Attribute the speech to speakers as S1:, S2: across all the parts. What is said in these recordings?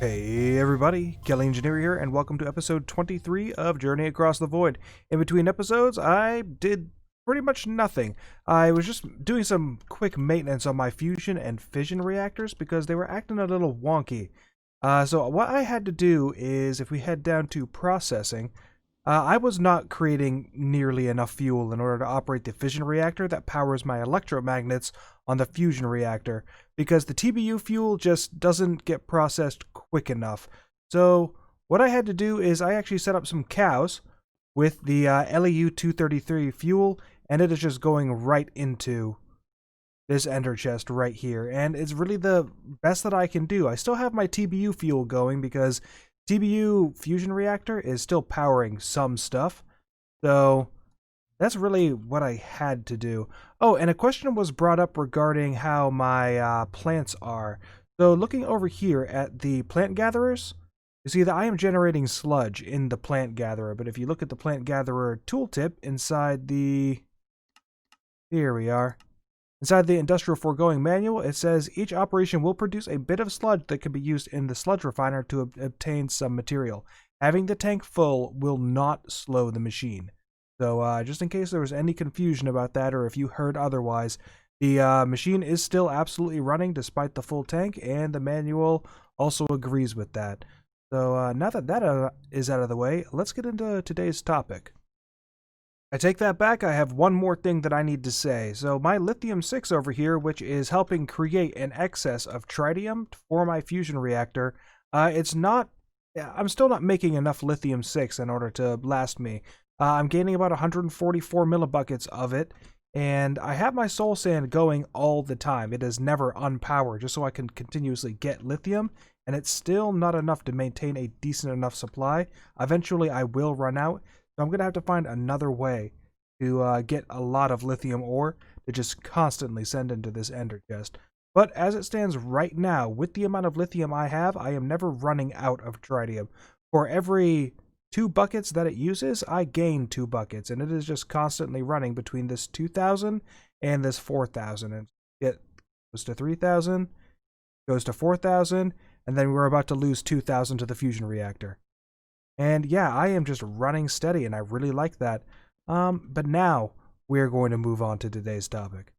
S1: Hey everybody, Kelly Engineer here, and welcome to episode 23 of Journey Across the Void. In between episodes, I did pretty much nothing. I was just doing some quick maintenance on my fusion and fission reactors because they were acting a little wonky. So what I had to do is, if we head down to processing, I was not creating nearly enough fuel in order to operate the fission reactor that powers my electromagnets on the fusion reactor, because the TBU fuel just doesn't get processed quick enough. So what I had to do is I actually set up some cows with the LEU-233 fuel, and it is just going right into this ender chest right here, and it's really the best that I can do. I still have my TBU fuel going because TBU fusion reactor is still powering some stuff, so that's really what I had to do. Oh, and a question was brought up regarding how my plants are. So looking over here at the plant gatherers, you see that I am generating sludge in the plant gatherer, but if you look at the plant gatherer tooltip inside the... Here we are. Inside the Industrial Foregoing Manual, it says each operation will produce a bit of sludge that can be used in the sludge refiner to obtain some material. Having the tank full will not slow the machine. So just in case there was any confusion about that, or if you heard otherwise, the machine is still absolutely running despite the full tank, and the manual also agrees with that. So now that that is out of the way, let's get into today's topic. I take that back. I have one more thing that I need to say. So my Lithium 6 over here, which is helping create an excess of tritium for my fusion reactor, it's not... I'm still not making enough Lithium 6 in order to last me. I'm gaining about 144 millibuckets of it, and I have my soul sand going all the time. It is never unpowered, just so I can continuously get lithium, and it's still not enough to maintain a decent enough supply. Eventually I will run out, so I'm going to have to find another way to get a lot of lithium ore to just constantly send into this ender chest. But as it stands right now, with the amount of lithium I have, I am never running out of tritium. For every 2 buckets that it uses, I gain 2 buckets, and it is just constantly running between this 2,000 and this 4,000. And it goes to 3,000, goes to 4,000, and then we're about to lose 2,000 to the fusion reactor. And yeah, I am just running steady, and I really like that. But now we're going to move on to today's topic.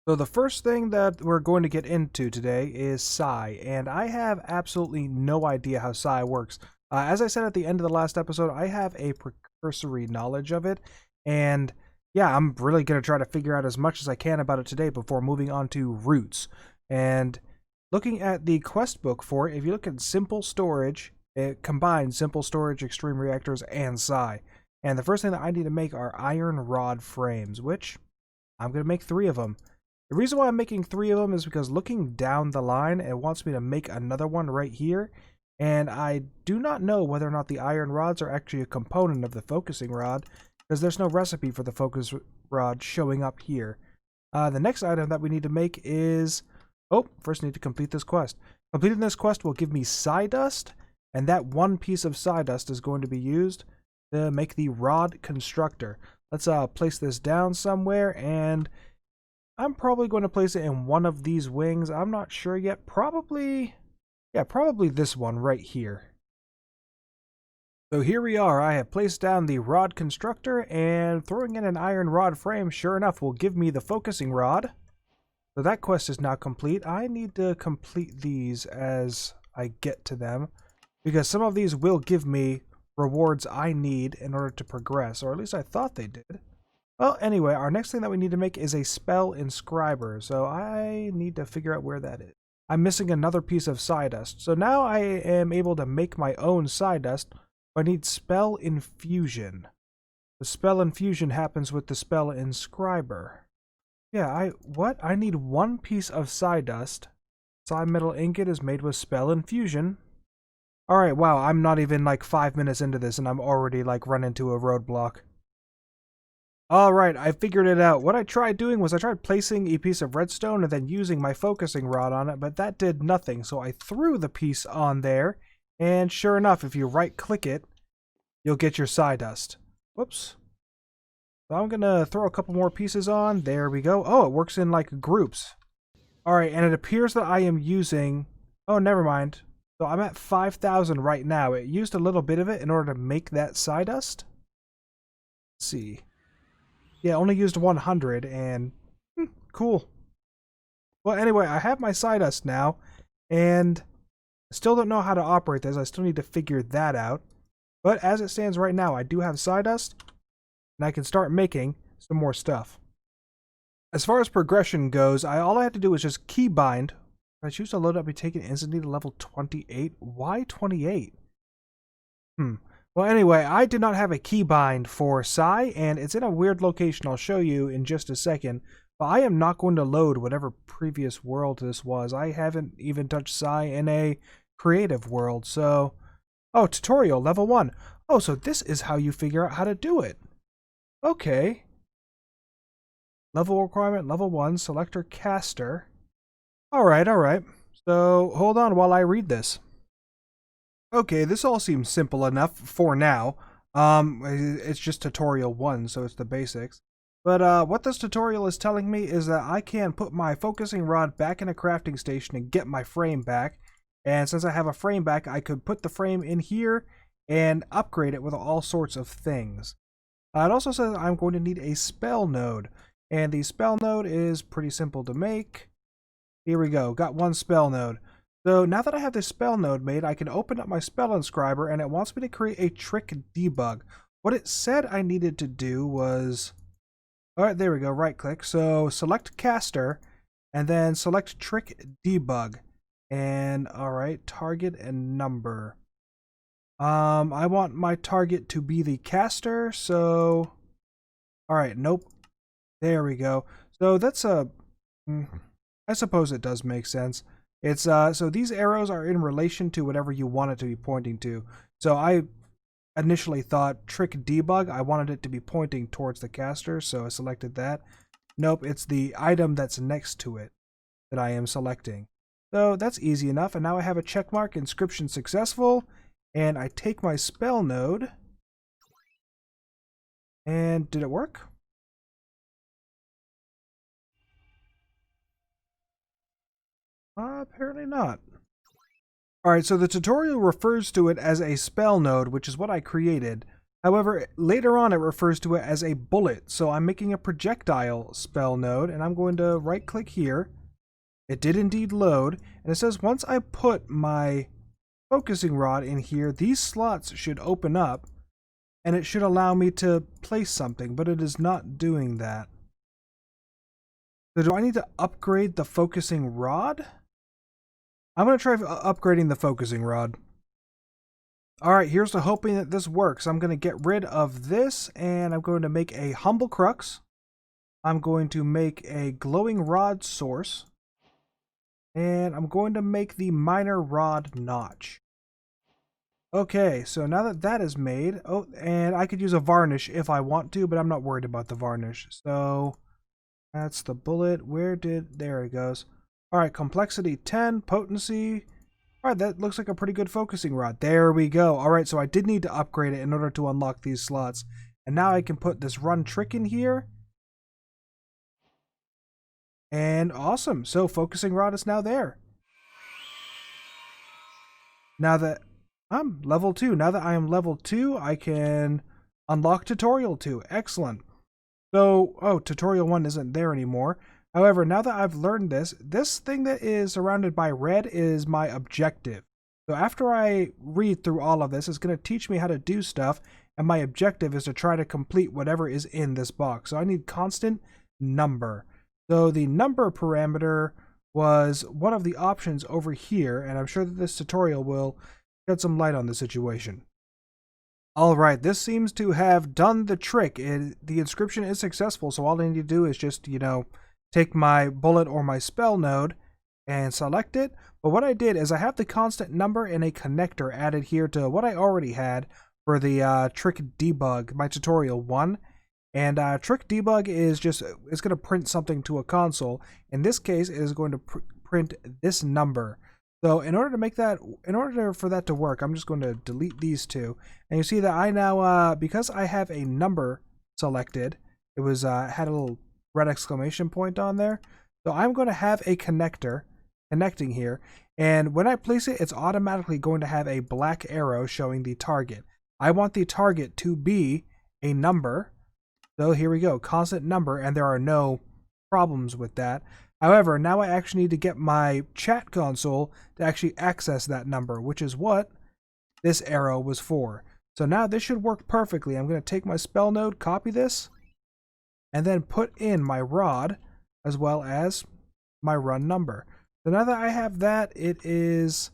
S1: So the first thing that we're going to get into today is psi, and I have absolutely no idea how psi works. As I said at the end of the last episode, I have a precursory knowledge of it, and yeah, I'm really going to try to figure out as much as I can about it today before moving on to roots. And looking at the quest book for it, if you look at simple storage, it combines simple storage, extreme reactors, and psi. And the first thing that I need to make are iron rod frames, which I'm going to make 3 of them. The reason why I'm making 3 of them is because looking down the line, it wants me to make another one right here. And I do not know whether or not the iron rods are actually a component of the focusing rod, because there's no recipe for the focus rod showing up here. The next item that we need to make is... Oh, first I need to complete this quest. Completing this quest will give me psi dust, and that 1 piece of psi dust is going to be used to make the rod constructor. Let's place this down somewhere, and I'm probably going to place it in one of these wings. I'm not sure yet. Probably this one right here. So here we are. I have placed down the rod constructor, and throwing in an iron rod frame, sure enough, will give me the focusing rod. So that quest is now complete. I need to complete these as I get to them, because some of these will give me rewards I need in order to progress, or at least I thought they did. Well, anyway, our next thing that we need to make is a spell inscriber, so I need to figure out where that is. I'm missing another piece of psi dust, so now I am able to make my own psi dust, but I need spell infusion. The spell infusion happens with the spell inscriber. Yeah, I need 1 piece of psi dust. Psi metal ingot is made with spell infusion. Alright, wow, I'm not even like 5 minutes into this and I'm already like run into a roadblock. Alright, I figured it out. What I tried doing was I tried placing a piece of redstone and then using my focusing rod on it, but that did nothing. So I threw the piece on there, and sure enough, if you right click it, you'll get your psi dust. Whoops. So I'm gonna throw a couple more pieces on. There we go. Oh, it works in like groups. Alright, and it appears that I am using Oh, never mind. So I'm at 5,000 right now. It used a little bit of it in order to make that sawdust. Let's see. Yeah, only used 100 and cool. Well, anyway, I have my sawdust now, and I still don't know how to operate this. I still need to figure that out. But as it stands right now, I do have sawdust, and I can start making some more stuff. As far as progression goes, all I have to do is just keybind. If I choose to load up, be taken instantly to level 28. Why 28? Well, anyway, I did not have a keybind for Psy, and it's in a weird location. I'll show you in just a second. But I am not going to load whatever previous world this was. I haven't even touched Psy in a creative world, so... Oh, tutorial, level 1. Oh, so this is how you figure out how to do it. Okay. Level requirement, level 1, selector caster. Alright, alright. So, hold on while I read this. Okay, this all seems simple enough for now. It's just tutorial 1, so it's the basics. But what this tutorial is telling me is that I can put my focusing rod back in a crafting station and get my frame back. And since I have a frame back, I could put the frame in here and upgrade it with all sorts of things. It also says I'm going to need a spell node. And the spell node is pretty simple to make. Here we go, got one spell node. So now that I have this spell node made, I can open up my spell inscriber and it wants me to create a trick debug. What it said I needed to do was... Alright, there we go, right click. So select caster and then select trick debug. And alright, target and number. I want my target to be the caster, so... Alright, nope. There we go. So that's a... I suppose it does make sense. It's so these arrows are in relation to whatever you want it to be pointing to. So I initially thought trick debug, I wanted it to be pointing towards the caster, so I selected that. Nope, it's the item that's next to it that I am selecting. So that's easy enough, and now I have a checkmark, inscription successful, and I take my spell node, and did it work? Apparently not. Alright, so the tutorial refers to it as a spell node, which is what I created. However, later on it refers to it as a bullet, so I'm making a projectile spell node, and I'm going to right click here. It did indeed load, and it says once I put my focusing rod in here, these slots should open up, and it should allow me to place something, but it is not doing that. So do I need to upgrade the focusing rod? I'm going to try upgrading the focusing rod. Alright, here's to hoping that this works. I'm going to get rid of this, and I'm going to make a humble crux. I'm going to make a glowing rod source. And I'm going to make the minor rod notch. Okay, so now that that is made, oh, and I could use a varnish if I want to, but I'm not worried about the varnish. So that's the bullet. There it goes. Alright, complexity 10, potency. Alright, that looks like a pretty good focusing rod. There we go. Alright, so I did need to upgrade it in order to unlock these slots. And now I can put this run trick in here. And awesome. So focusing rod is now there. Now that I'm level 2. Now that I am level 2, I can unlock tutorial 2. Excellent. So, oh, tutorial 1 isn't there anymore. However, now that I've learned this thing that is surrounded by red is my objective. So after I read through all of this, it's going to teach me how to do stuff, and my objective is to try to complete whatever is in this box. So I need constant number. So the number parameter was one of the options over here, and I'm sure that this tutorial will shed some light on the situation. Alright, this seems to have done the trick. The inscription is successful, so all I need to do is just, take my bullet or my spell node and select it. But what I did is I have the constant number and a connector added here to what I already had for the trick debug, my tutorial 1. And trick debug is it's going to print something to a console. In this case, it is going to print this number. So in order for that to work, I'm just going to delete these two. And you see that I now, because I have a number selected, it was had a little red exclamation point on there. So I'm going to have a connector, connecting here. And when I place it, it's automatically going to have a black arrow showing the target. I want the target to be a number. So here we go, constant number, and there are no problems with that. However, now I actually need to get my chat console to actually access that number, which is what this arrow was for. So now this should work perfectly. I'm going to take my spell node, copy this, and then put in my rod as well as my run number. So now that I have that, it is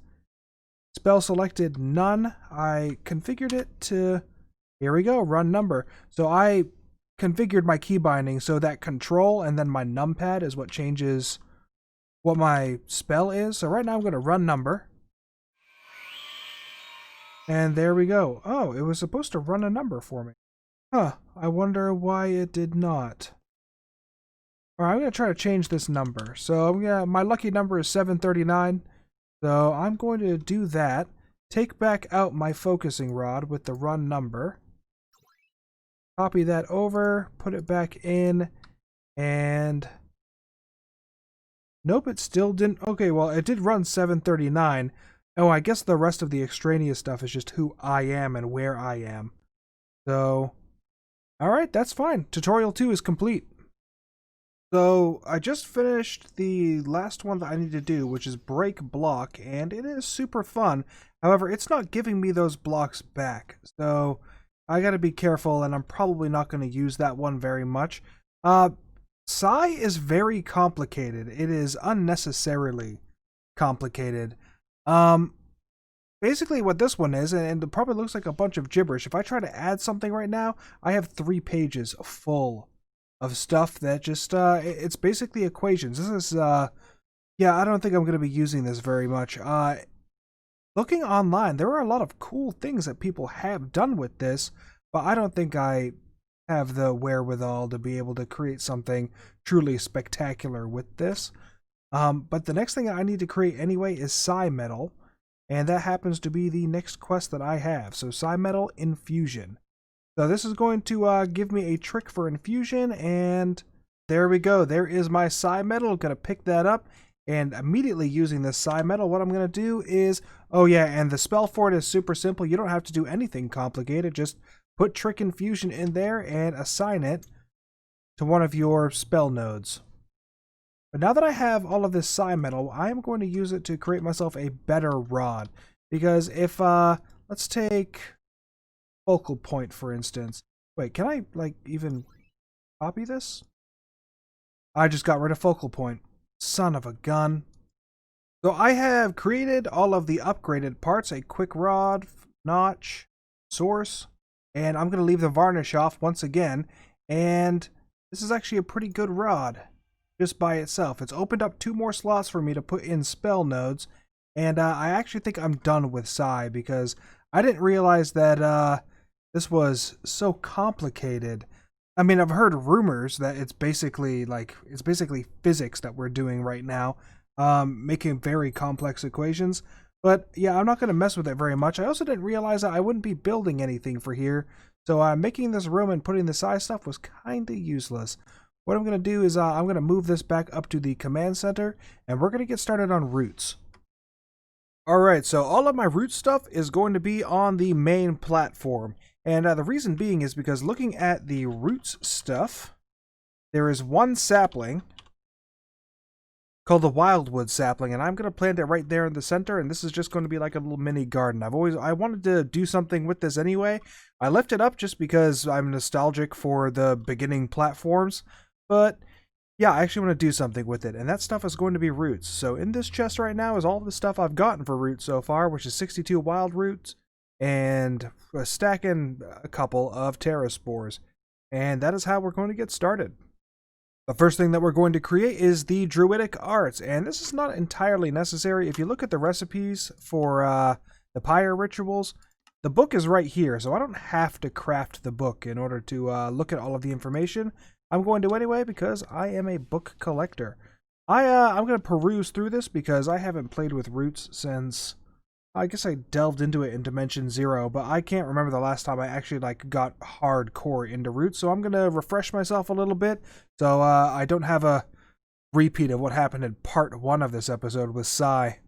S1: spell selected none. I configured it to, here we go, run number. So I configured my key binding so that control and then my numpad is what changes what my spell is. So right now I'm going to run number. And there we go. Oh, it was supposed to run a number for me. Huh, I wonder why it did not. Alright, I'm going to try to change this number. So my lucky number is 739. So I'm going to do that. Take back out my focusing rod with the run number. Copy that over, put it back in, and nope, it still didn't. Okay, well, it did run 739. Oh, I guess the rest of the extraneous stuff is just who I am and where I am. So, alright, that's fine. Tutorial 2 is complete. So, I just finished the last one that I need to do, which is break block, and it is super fun. However, it's not giving me those blocks back. So, I gotta be careful, and I'm probably not going to use that one very much. Psi is very complicated. It is unnecessarily complicated. Basically what this one is, and it probably looks like a bunch of gibberish. If I try to add something right now, I have 3 pages full of stuff that just, it's basically equations. This is, yeah, I don't think I'm going to be using this very much. Looking online, there are a lot of cool things that people have done with this, but I don't think I have the wherewithal to be able to create something truly spectacular with this. But the next thing I need to create anyway is Psi Metal, and that happens to be the next quest that I have. So Psi Metal Infusion. So this is going to give me a trick for infusion, and there we go. There is my Psi Metal. I'm going to pick that up. And immediately using this Psi Metal, what I'm going to do is, oh yeah, and the spell for it is super simple. You don't have to do anything complicated. Just put Trick Infusion in there and assign it to one of your spell nodes. But now that I have all of this Psi Metal, I am going to use it to create myself a better rod. Because if, let's take Focal Point, for instance. Wait, can I, like, even copy this? I just got rid of Focal Point. Son of a gun. So I have created all of the upgraded parts, a quick rod, notch, source, and I'm going to leave the varnish off once again, and this is actually a pretty good rod just by itself. It's opened up 2 more slots for me to put in spell nodes, and I actually think I'm done with Psi because I didn't realize that this was so complicated. I mean, I've heard rumors that it's basically physics that we're doing right now, making very complex equations. But yeah, I'm not going to mess with it very much. I also didn't realize that I wouldn't be building anything for here. So making this room and putting the Psi stuff was kind of useless. What I'm going to do is I'm going to move this back up to the command center, and we're going to get started on roots. Alright, so all of my root stuff is going to be on the main platform. And the reason being is because looking at the roots stuff, there is one sapling called the Wildwood sapling, and I'm going to plant it right there in the center, and this is just going to be like a little mini garden. I wanted to do something with this anyway. I left it up just because I'm nostalgic for the beginning platforms, but yeah, I actually want to do something with it, and that stuff is going to be roots. So in this chest right now is all the stuff I've gotten for roots so far, which is 62 wild roots, and stacking a couple of Terra spores. And that is how we're going to get started. The first thing that we're going to create is the Druidic arts, and this is not entirely necessary. If you look at the recipes for the Pyre rituals, the book is right here, so I don't have to craft the book in order to look at all of the information. I'm going to anyway because I am a book collector. I'm going to peruse through this because I haven't played with roots since... I guess I delved into it in Dimension 0, but I can't remember the last time I actually got hardcore into roots, so I'm going to refresh myself a little bit so I don't have a repeat of what happened in part 1 of this episode with Sai.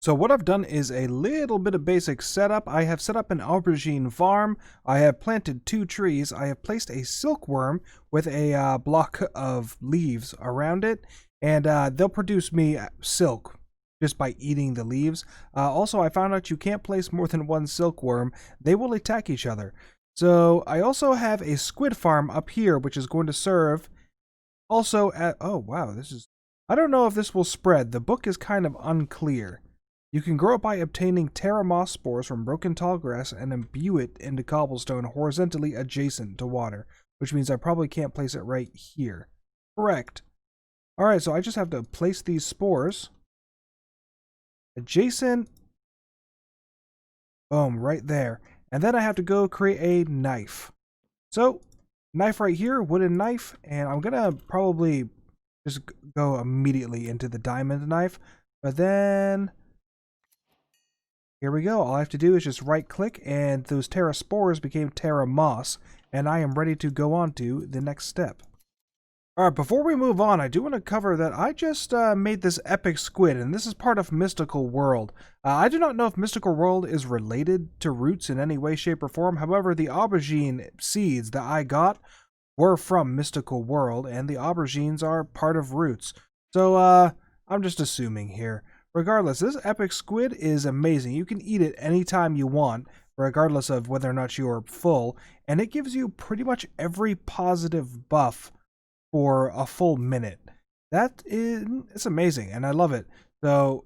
S1: So what I've done is a little bit of basic setup. I have set up an aubergine farm. I have planted 2 trees. I have placed a silkworm with a block of leaves around it. And they'll produce me silk just by eating the leaves. Also, I found out you can't place more than 1 silkworm. They will attack each other. So I also have a squid farm up here, which is going to serve also at... Oh, wow, this is... I don't know if this will spread. The book is kind of unclear. You can grow it by obtaining Terra moss spores from broken tall grass and imbue it into cobblestone horizontally adjacent to water, which means I probably can't place it right here. Correct. Alright, so I just have to place these spores adjacent. Boom, right there. And then I have to go create a knife. So, knife right here, wooden knife, and I'm gonna probably just go immediately into the diamond knife, but then... Here we go. All I have to do is just right click and those Terra spores became Terra moss, and I am ready to go on to the next step. Alright, before we move on, I do want to cover that I just made this epic squid, and this is part of Mystical World. I do not know if Mystical World is related to Roots in any way, shape, or form. However, the aubergine seeds that I got were from Mystical World, and the aubergines are part of Roots. So, I'm just assuming here. Regardless, this epic squid is amazing. You can eat it anytime you want, regardless of whether or not you are full, and it gives you pretty much every positive buff for a full minute. It's amazing, and I love it. So,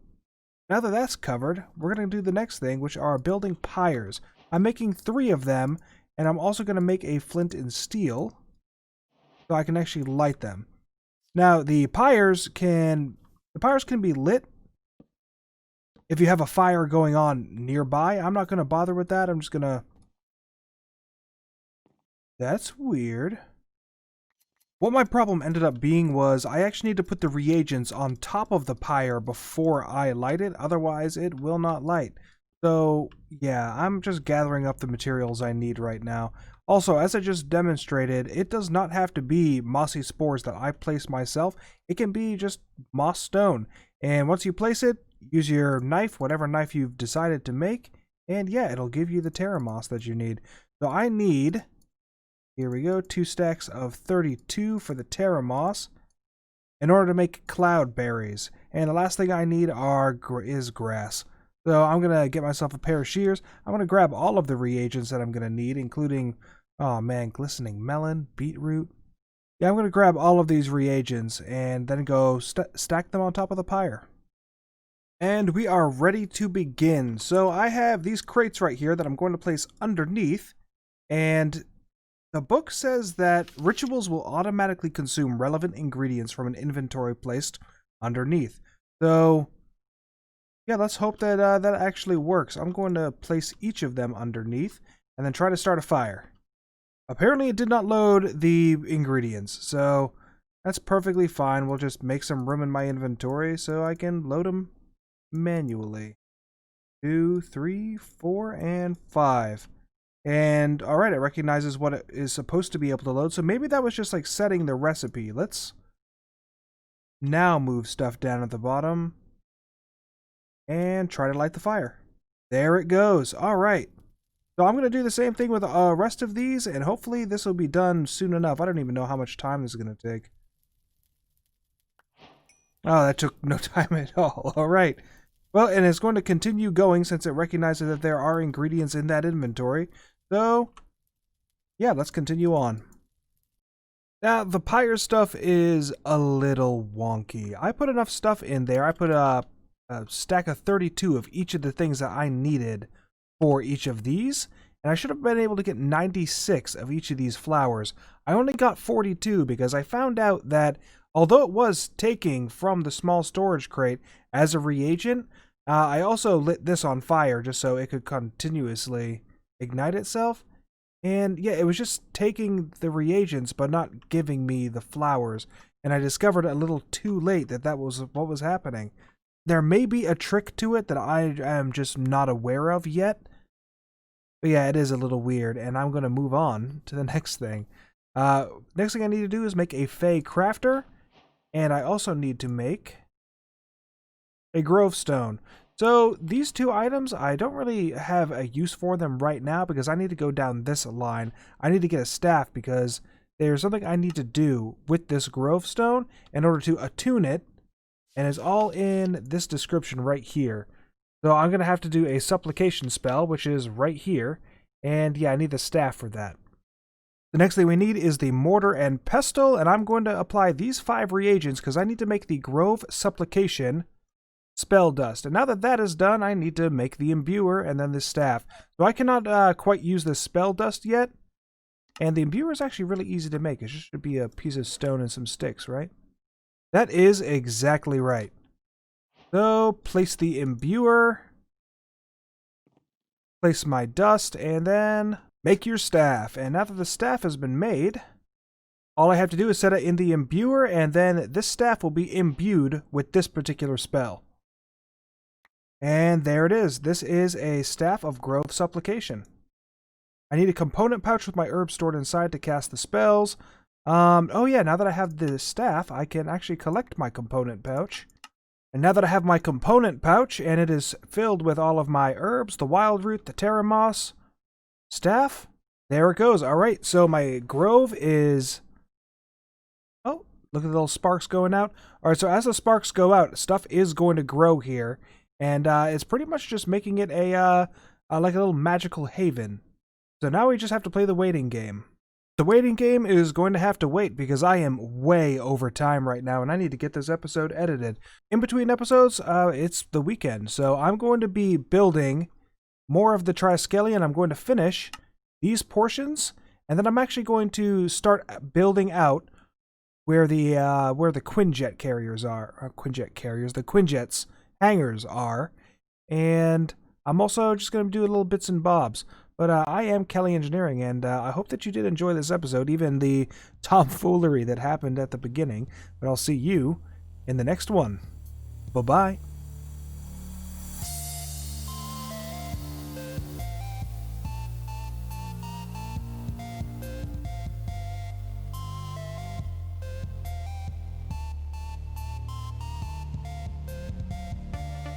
S1: now that that's covered, we're going to do the next thing, which are building pyres. I'm making 3 of them, and I'm also going to make a flint and steel, so I can actually light them. Now, the pyres can be lit if you have a fire going on nearby. I'm not going to bother with that. I'm just going to... That's weird. What my problem ended up being was I actually need to put the reagents on top of the pyre before I light it. Otherwise, it will not light. So, yeah, I'm just gathering up the materials I need right now. Also, as I just demonstrated, it does not have to be mossy spores that I place myself. It can be just moss stone. And once you place it, use your knife, whatever knife you've decided to make, and yeah, it'll give you the Terra moss that you need. So I need, here we go, 2 stacks of 32 for the Terra moss in order to make cloud berries. And the last thing I need is grass. So I'm going to get myself a pair of shears. I'm going to grab all of the reagents that I'm going to need, including, oh man, glistening melon, beetroot. Yeah, I'm going to grab all of these reagents and then go stack them on top of the pyre. And we are ready to begin. So I have these crates right here that I'm going to place underneath. And the book says that rituals will automatically consume relevant ingredients from an inventory placed underneath. So, yeah, let's hope that that actually works. I'm going to place each of them underneath and then try to start a fire. Apparently it did not load the ingredients, so that's perfectly fine. We'll just make some room in my inventory so I can load them manually. 2, 3, 4, and 5. And alright, it recognizes what it is supposed to be able to load, so maybe that was just like setting the recipe. Let's now move stuff down at the bottom and try to light the fire. There it goes. Alright, so I'm going to do the same thing with the rest of these, and hopefully this will be done soon enough. I don't even know how much time this is going to take. Oh, that took no time at all. Alright. Well, and it's going to continue going since it recognizes that there are ingredients in that inventory. So, yeah, let's continue on. Now, the pyre stuff is a little wonky. I put enough stuff in there. I put a stack of 32 of each of the things that I needed for each of these. And I should have been able to get 96 of each of these flowers. I only got 42 because I found out that although it was taking from the small storage crate as a reagent, I also lit this on fire just so it could continuously ignite itself. And yeah, it was just taking the reagents but not giving me the flowers. And I discovered a little too late that that was what was happening. There may be a trick to it that I am just not aware of yet. But yeah, it is a little weird, and I'm going to move on to the next thing. Next thing I need to do is make a Fey crafter. And I also need to make a grove stone. So these two items, I don't really have a use for them right now because I need to go down this line. I need to get a staff because there's something I need to do with this grove stone in order to attune it, and it's all in this description right here. So I'm going to have to do a supplication spell, which is right here, and yeah, I need the staff for that. The next thing we need is the mortar and pestle, and I'm going to apply these 5 reagents because I need to make the grove supplication spell dust. And now that that is done, I need to make the imbuer and then the staff. So I cannot quite use the spell dust yet. And the imbuer is actually really easy to make. It just should be a piece of stone and some sticks, right? That is exactly right. So place the imbuer, place my dust, and then make your staff. And now that the staff has been made, all I have to do is set it in the imbuer, and then this staff will be imbued with this particular spell. And there it is. This is a Staff of Grove Supplication. I need a component pouch with my herbs stored inside to cast the spells. Oh yeah, now that I have the staff, I can actually collect my component pouch. And now that I have my component pouch, and it is filled with all of my herbs, the wild root, the Terra moss, staff, there it goes. Alright, so my grove is... Oh, look at the little sparks going out. Alright, so as the sparks go out, stuff is going to grow here. And it's pretty much just making it a like a little magical haven. So now we just have to play the waiting game. The waiting game is going to have to wait because I am way over time right now and I need to get this episode edited. In between episodes, it's the weekend. So I'm going to be building more of the Triskelion. I'm going to finish these portions, and then I'm actually going to start building out where the Quinjet carriers are. The Quinjets hangars are, and I'm also just going to do little bits and bobs. But I am Kelly Engineering, and I hope that you did enjoy this episode, even the tomfoolery that happened at the beginning. But I'll see you in the next one. Bye-bye.